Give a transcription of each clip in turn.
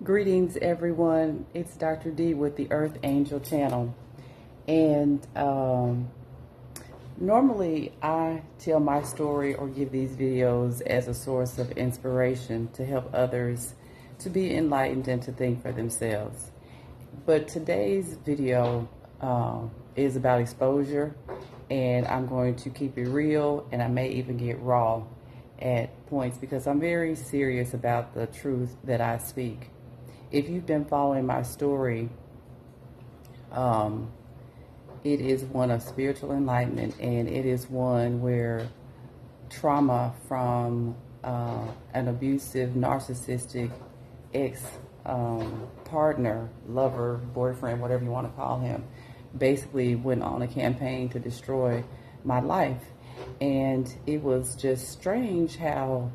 Greetings, everyone. It's Dr. D with the Earth Angel channel. And normally I tell my story or give these videos as a source of inspiration to help others to be enlightened and to think for themselves. But today's video is about exposure, and I'm going to keep it real, and I may even get raw at points because I'm very serious about the truth that I speak. If you've been following my story, it is one of spiritual enlightenment, and it is one where trauma from an abusive, narcissistic ex-partner, lover, boyfriend, whatever you want to call him, basically went on a campaign to destroy my life. And it was just strange how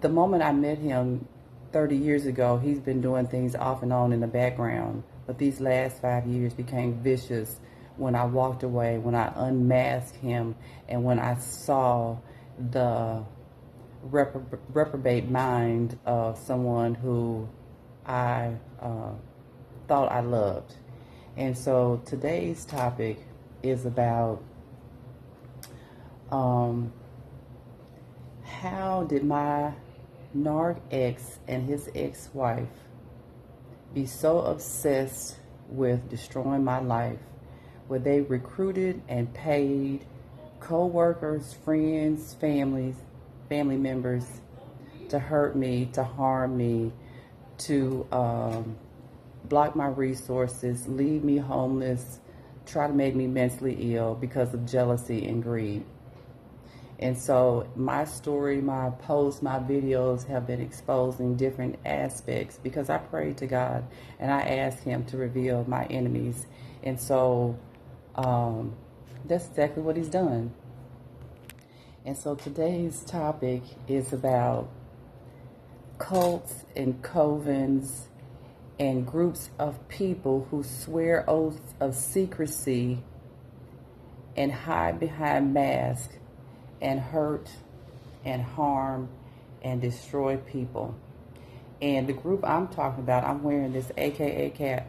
the moment I met him 30 years ago, he's been doing things off and on in the background. But these last 5 years became vicious when I walked away, when I unmasked him, and when I saw the reprobate mind of someone who I thought I loved. And so today's topic is about how did my narc ex and his ex-wife be so obsessed with destroying my life, where they recruited and paid co-workers, friends, family members to hurt me, to harm me, to block my resources, leave me homeless, try to make me mentally ill because of jealousy and greed. And so my story, my posts, my videos have been exposing different aspects because I prayed to God and I asked him to reveal my enemies. And so that's exactly what he's done. And so today's topic is about cults and covens and groups of people who swear oaths of secrecy and hide behind masks and hurt and harm and destroy people. And the group I'm talking about, I'm wearing this AKA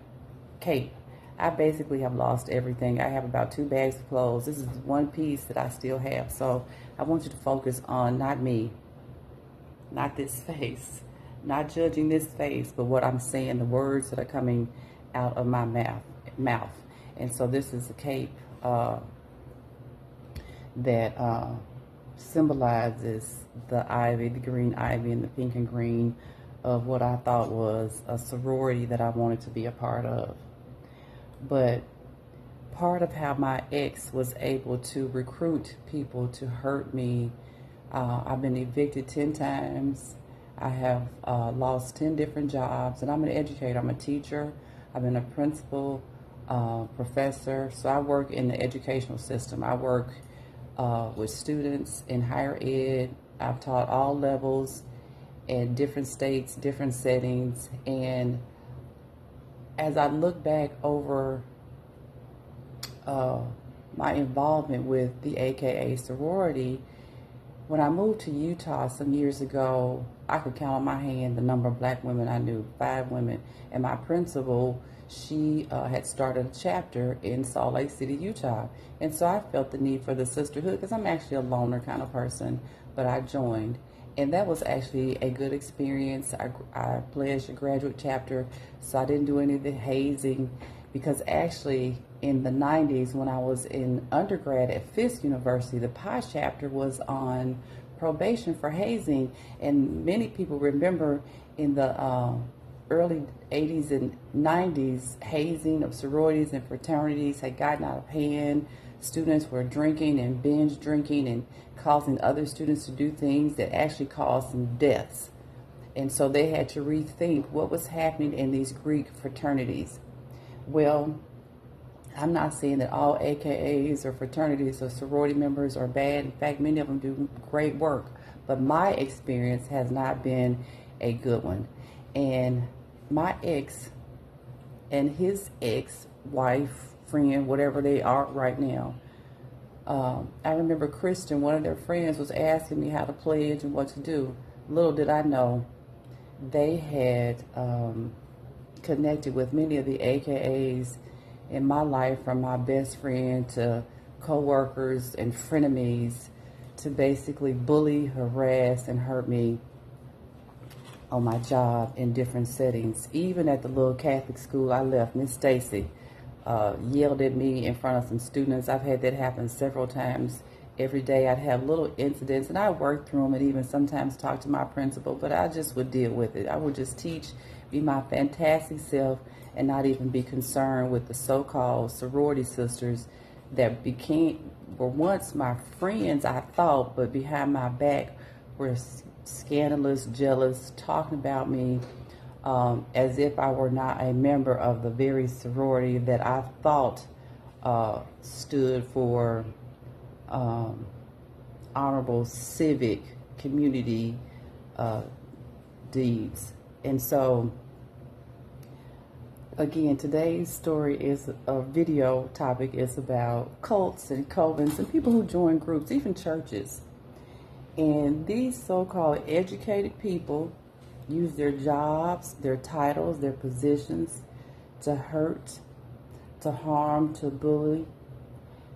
cape. I basically have lost everything. I have about 2 bags of clothes. This is one piece that I still have. So I want you to focus on not me, not this face, not judging this face, but what I'm saying, the words that are coming out of my mouth. And so this is a cape that symbolizes the ivy, the green ivy and the pink and green of what I thought was a sorority that I wanted to be a part of. But part of how my ex was able to recruit people to hurt me, I've been evicted 10 times. I have lost 10 different jobs, and I'm an educator. I'm a teacher. I've been a principal, professor. So I work in the educational system. I work with students in higher ed. I've taught all levels in different states, different settings. And as I look back over my involvement with the AKA sorority, when I moved to Utah some years ago, I could count on my hand the number of black women I knew, 5 women. And my principal, she had started a chapter in Salt Lake City, Utah. And so I felt the need for the sisterhood because I'm actually a loner kind of person, but I joined. And that was actually a good experience. I pledged a graduate chapter, so I didn't do any of the hazing because actually in the 90s when I was in undergrad at Fisk University, the Pi chapter was on probation for hazing. And many people remember in the early 80s and 90s, hazing of sororities and fraternities had gotten out of hand. Students were drinking and binge drinking and causing other students to do things that actually caused them deaths. And so they had to rethink what was happening in these Greek fraternities. Well, I'm not saying that all AKAs or fraternities or sorority members are bad. In fact, many of them do great work. But my experience has not been a good one. And my ex and his ex-wife, friend, whatever they are right now, I remember Kristen, one of their friends, was asking me how to pledge and what to do. Little did I know they had connected with many of the AKAs in my life, from my best friend to co-workers and frenemies, to basically bully, harass, and hurt me on my job in different settings. Even at the little Catholic school I left, Miss Stacy yelled at me in front of some students. I've had that happen several times. Every day I'd have little incidents, and I worked through them and even sometimes talk to my principal, but I just would deal with it. I would just teach, be my fantastic self, and not even be concerned with the so-called sorority sisters that were once my friends, I thought, but behind my back were scandalous, jealous, talking about me as if I were not a member of the very sorority that I thought stood for honorable civic community deeds. And so, again, today's story is a video topic is about cults and covens and people who join groups, even churches. And these so-called educated people use their jobs, their titles, their positions to hurt, to harm, to bully,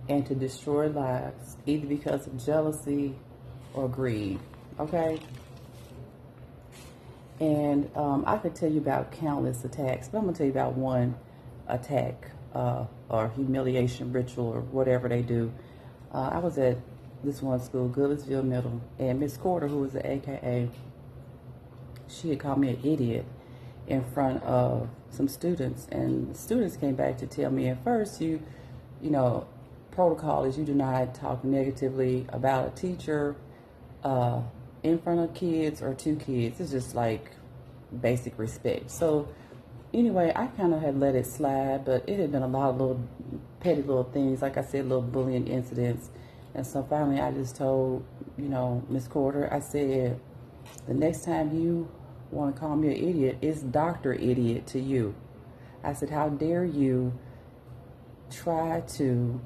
and to destroy lives, either because of jealousy or greed. Okay? And I could tell you about countless attacks, but I'm going to tell you about one attack or humiliation ritual or whatever they do. I was at this one school, Goodlettsville Middle, and Miss Corder, who was an AKA, she had called me an idiot in front of some students, and the students came back to tell me, at first, you know, protocol is you do not talk negatively about a teacher in front of kids or to kids. It's just like basic respect. So anyway, I kind of had let it slide, but it had been a lot of little petty little things, like I said, little bullying incidents. And so finally I just told, Miss Corder, I said, the next time you want to call me an idiot, it's Dr. Idiot to you. I said, how dare you try to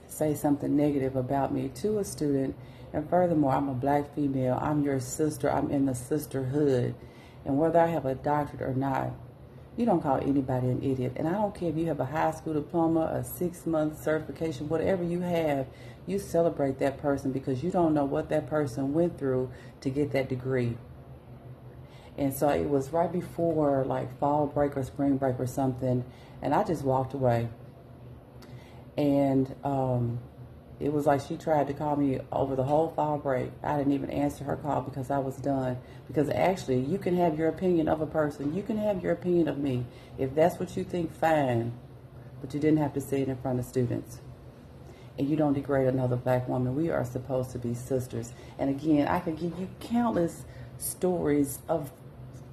say something negative about me to a student, and furthermore, I'm a black female, I'm your sister, I'm in the sisterhood, and whether I have a doctorate or not, you don't call anybody an idiot. And I don't care if you have a high school diploma, a 6-month certification, whatever you have, you celebrate that person because you don't know what that person went through to get that degree. And so it was right before like fall break or spring break or something, and I just walked away. And it was like she tried to call me over the whole fall break. I didn't even answer her call because I was done. Because actually, you can have your opinion of a person. You can have your opinion of me. If that's what you think, fine. But you didn't have to say it in front of students. And you don't degrade another black woman. We are supposed to be sisters. And again, I could give you countless stories of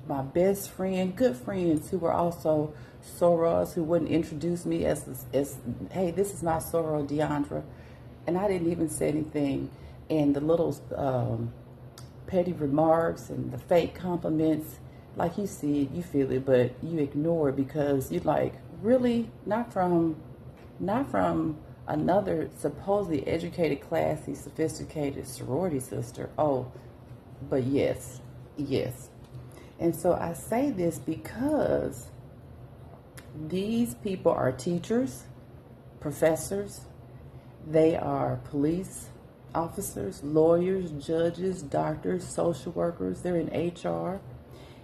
my best friend, good friends who were also sorors, who wouldn't introduce me as hey, this is my soror, Deandra. And I didn't even say anything. And the little petty remarks and the fake compliments, like you see it, you feel it, but you ignore it because you're like, really? Not from another supposedly educated, classy, sophisticated sorority sister. Oh, but yes. And so I say this because these people are teachers, professors, they are police officers, lawyers, judges, doctors, social workers, they're in HR.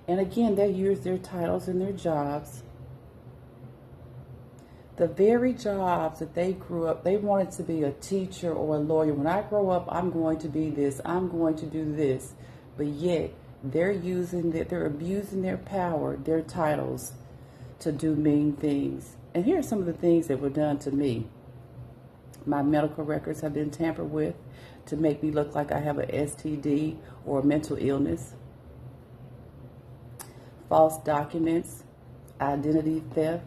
And again, they use their titles and their jobs. The very jobs that they grew up, they wanted to be a teacher or a lawyer. When I grow up, I'm going to be this, I'm going to do this. But yet, they're abusing their power, their titles, to do mean things. And here are some of the things that were done to me. My medical records have been tampered with to make me look like I have an STD or a mental illness. False documents, identity theft.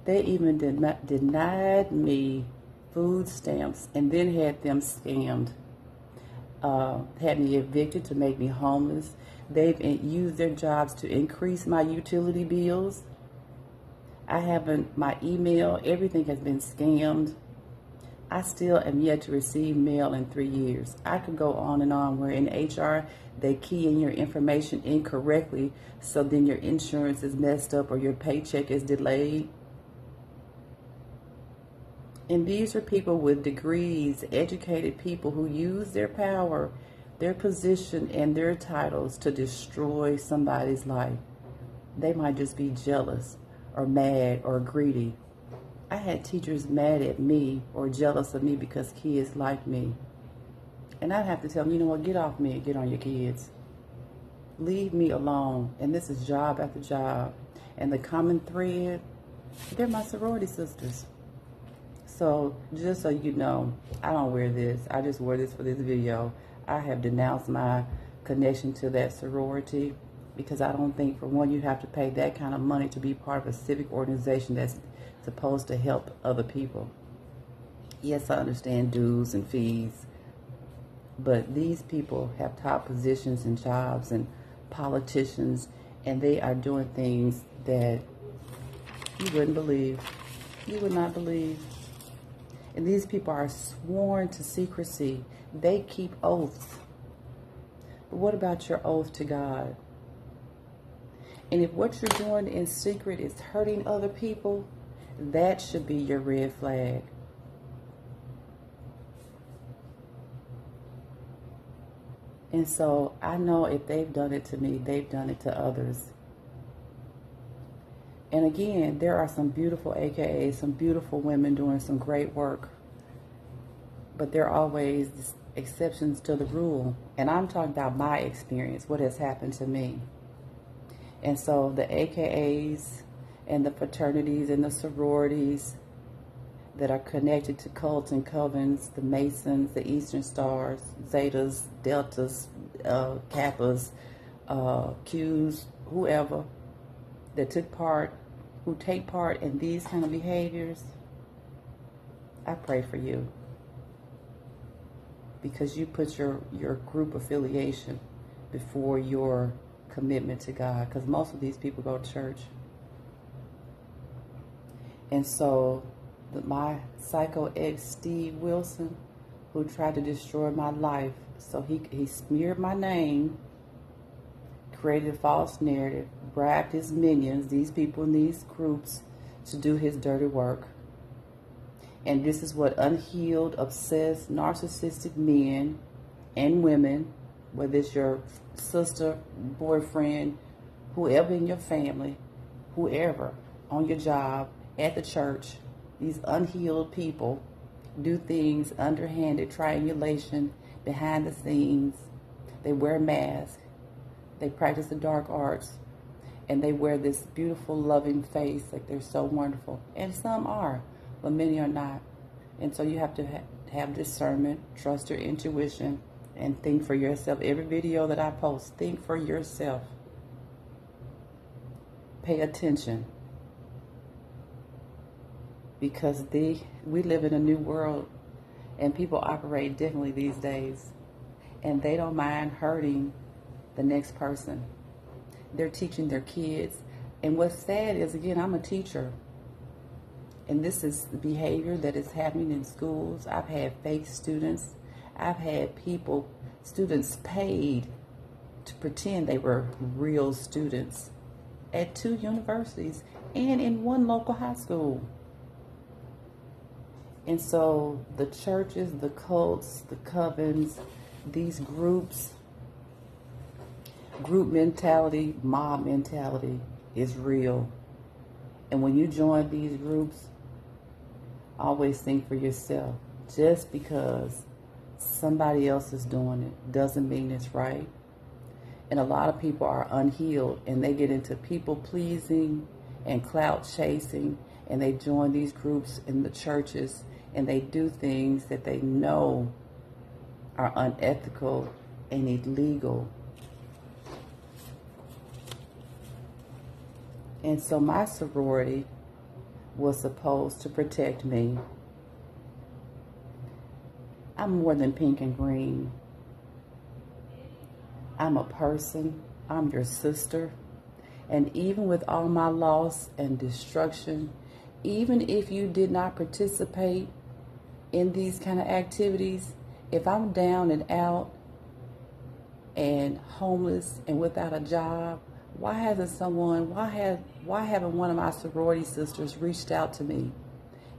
They even denied me food stamps and then had them scammed. Had me evicted to make me homeless. They've used their jobs to increase my utility bills. My email, everything has been scammed. I still am yet to receive mail in 3 years. I could go on and on where in HR, they key in your information incorrectly, so then your insurance is messed up or your paycheck is delayed. And these are people with degrees, educated people who use their power, their position, and their titles to destroy somebody's life. They might just be jealous or mad or greedy. I had teachers mad at me or jealous of me because kids like me. And I'd have to tell them, you know what, get off me and get on your kids. Leave me alone. And this is job after job. And the common thread, they're my sorority sisters. So just so you know, I don't wear this. I just wear this for this video. I have denounced my connection to that sorority because I don't think, for one, you have to pay that kind of money to be part of a civic organization that's supposed to help other people. Yes, I understand dues and fees, but these people have top positions and jobs and politicians, and they are doing things that you wouldn't believe. You would not believe. And these people are sworn to secrecy. They keep oaths. But what about your oath to God? And if what you're doing in secret is hurting other people, that should be your red flag. And so I know if they've done it to me, they've done it to others. And again, there are some beautiful AKAs, some beautiful women doing some great work. But there are always exceptions to the rule. And I'm talking about my experience, what has happened to me. And so the AKAs and the fraternities and the sororities that are connected to cults and covens, the Masons, the Eastern Stars, Zetas, Deltas, Kappas, Qs, whoever that who take part in these kind of behaviors, I pray for you. Because you put your group affiliation before your commitment to God. Because most of these people go to church. And so my psycho ex, Steve Wilson, who tried to destroy my life, so he smeared my name, created a false narrative, bribed his minions, these people in these groups, to do his dirty work. And this is what unhealed, obsessed, narcissistic men and women, whether it's your sister, boyfriend, whoever in your family, whoever, on your job, at the church, these unhealed people do things underhanded, triangulation, behind the scenes. They wear masks. They practice the dark arts. And they wear this beautiful, loving face like they're so wonderful. And some are, but many are not. And so you have to have discernment, trust your intuition, and think for yourself. Every video that I post, think for yourself. Pay attention. Because we live in a new world, and people operate differently these days. And they don't mind hurting the next person. They're teaching their kids. And what's sad is, again, I'm a teacher. And this is the behavior that is happening in schools. I've had fake students. I've had students paid to pretend they were real students at 2 universities and in 1 local high school. And so the churches, the cults, the covens, these groups, group mentality, mob mentality is real. And when you join these groups, always think for yourself. Just because somebody else is doing it doesn't mean it's right. And a lot of people are unhealed, and they get into people pleasing and clout chasing, and they join these groups in the churches, and they do things that they know are unethical and illegal. And so my sorority was supposed to protect me. I'm more than pink and green. I'm a person. I'm your sister. And even with all my loss and destruction, even if you did not participate in these kind of activities, if I'm down and out and homeless and without a job, why haven't one of my sorority sisters reached out to me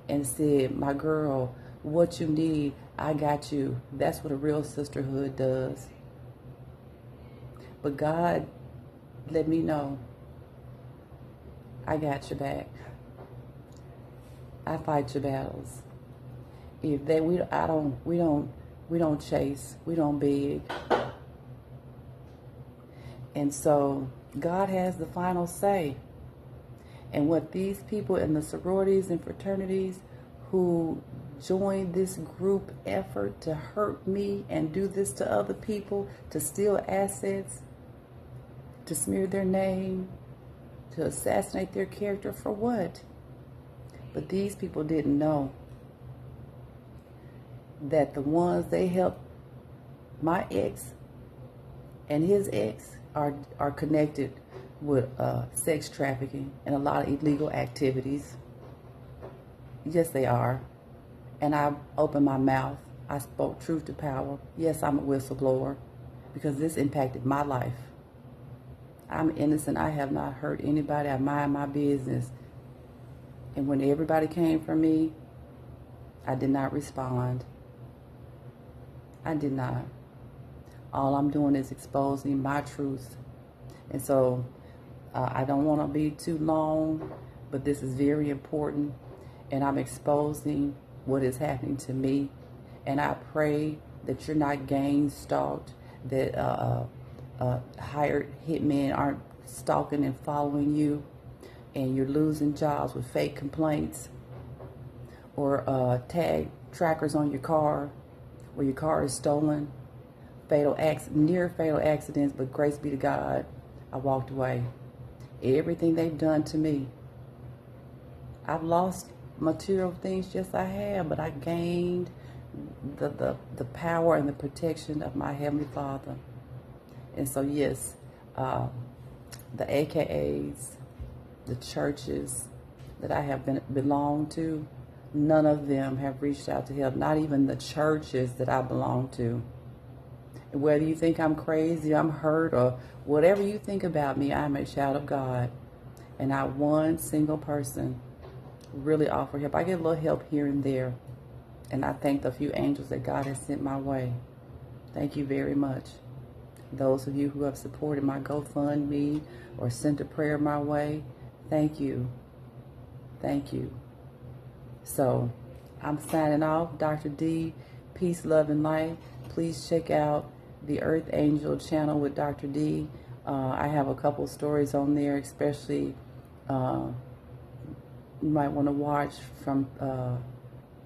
and said, my girl, what you need, I got you. That's what a real sisterhood does. But God let me know, I got your back. I fight your battles. If they we don't chase, we don't beg. And so God has the final say. And what these people in the sororities and fraternities who join this group effort to hurt me and do this to other people, to steal assets, to smear their name, to assassinate their character, for what? But these people didn't know that the ones they helped, my ex and his ex, are connected with sex trafficking and a lot of illegal activities. Yes, they are. And I opened my mouth. I spoke truth to power. Yes, I'm a whistleblower because this impacted my life. I'm innocent. I have not hurt anybody. I mind my business. And when everybody came for me, I did not respond. I did not. All I'm doing is exposing my truth. And so I don't want to be too long, but this is very important. And I'm exposing what is happening to me. And I pray that you're not gang stalked, that hired hitmen aren't stalking and following you, and you're losing jobs with fake complaints or tag trackers on your car where your car is stolen. Near fatal accidents, but grace be to God, I walked away. Everything they've done to me, I've lost material things, yes I have, but I gained the power and the protection of my Heavenly Father. And so yes, the AKAs, the churches that I have belonged to, none of them have reached out to help, not even the churches that I belong to. Whether you think I'm crazy, I'm hurt, or whatever you think about me, I'm a child of God. And not one single person really offered help. I get a little help here and there. And I thank the few angels that God has sent my way. Thank you very much. Those of you who have supported my GoFundMe or sent a prayer my way, thank you. Thank you. So I'm signing off. Dr. D, peace, love, and light. Please check out the Earth Angel channel with Dr. D. I have a couple stories on there, especially you might want to watch from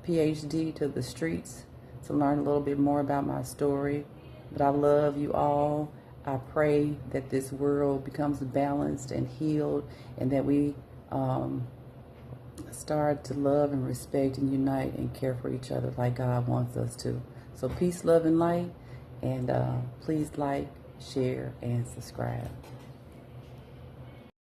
PhD to the streets to learn a little bit more about my story. But I love you all. I pray that this world becomes balanced and healed, and that we start to love and respect and unite and care for each other like God wants us to. So peace, love, and light. And please like, share, and subscribe.